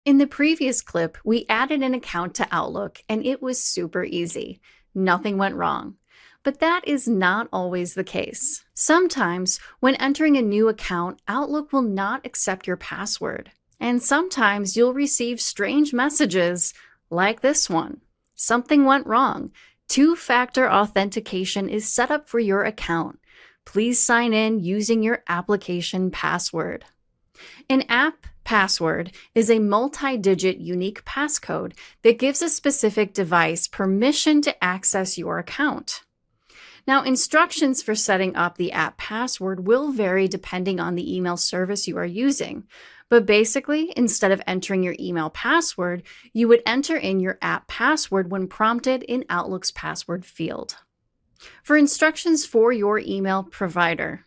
In the previous clip, we added an account to Outlook and it was super easy. Nothing went wrong. But that is not always the case. Sometimes, when entering a new account, Outlook will not accept your password. And sometimes you'll receive strange messages like this one. Something went wrong. Two-factor authentication is set up for your account. Please sign in using your application password. An app password is a multi-digit unique passcode that gives a specific device permission to access your account. Now, instructions for setting up the app password will vary depending on the email service you are using. But basically, instead of entering your email password, you would enter in your app password when prompted in Outlook's password field. For instructions for your email provider,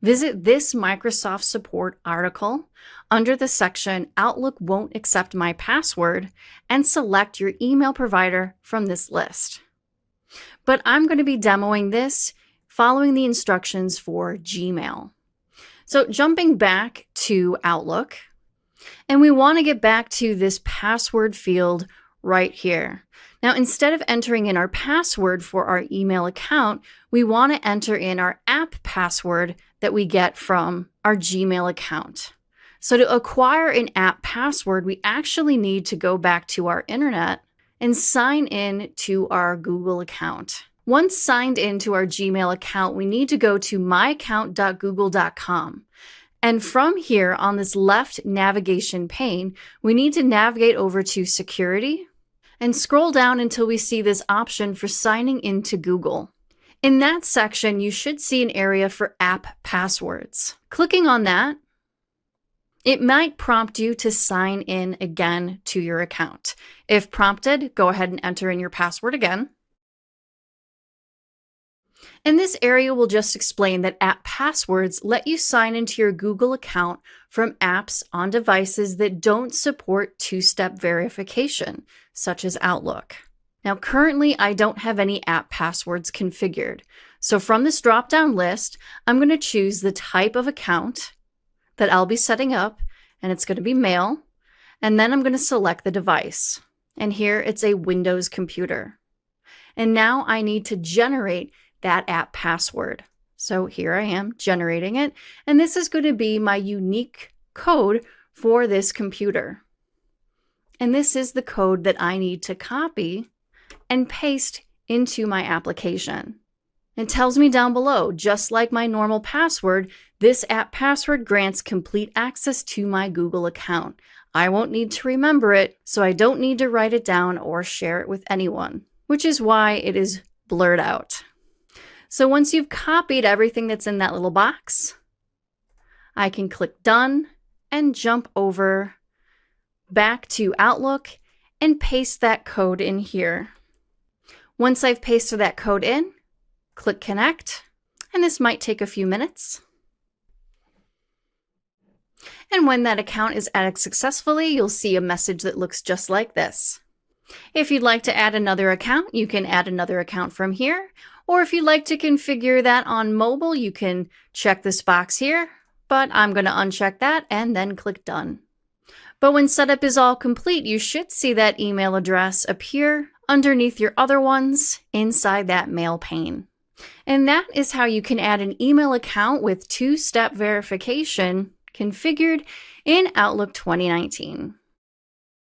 visit this Microsoft support article under the section Outlook won't accept my password and select your email provider from this list. But I'm going to be demoing this following the instructions for Gmail. So jumping back to Outlook, and we want to get back to this password field right here. Now, instead of entering in our password for our email account, we want to enter in our app password that we get from our Gmail account. So to acquire an app password, we actually need to go back to our internet and sign in to our Google account. Once signed into our Gmail account, we need to go to myaccount.google.com. And from here on this left navigation pane, we need to navigate over to Security and scroll down until we see this option for signing into Google. In that section, you should see an area for app passwords. Clicking on that, it might prompt you to sign in again to your account. If prompted, go ahead and enter in your password again. And this area will just explain that app passwords let you sign into your Google account from apps on devices that don't support two-step verification, such as Outlook. Now, currently, I don't have any app passwords configured. So from this drop-down list, I'm going to choose the type of account that I'll be setting up, and it's going to be Mail. And then I'm going to select the device. And here it's a Windows computer. And now I need to generate that app password. So here I am generating it. And this is going to be my unique code for this computer. And this is the code that I need to copy and paste into my application. It tells me down below, just like my normal password, this app password grants complete access to my Google account. I won't need to remember it, so I don't need to write it down or share it with anyone, which is why it is blurred out. So once you've copied everything that's in that little box, I can click Done and jump over back to Outlook and paste that code in here. Once I've pasted that code in, click Connect, and this might take a few minutes. And when that account is added successfully, you'll see a message that looks just like this. If you'd like to add another account, you can add another account from here. Or if you'd like to configure that on mobile, you can check this box here, but I'm going to uncheck that and then click Done. But when setup is all complete, you should see that email address appear underneath your other ones inside that Mail pane. And that is how you can add an email account with two-step verification configured in Outlook 2019.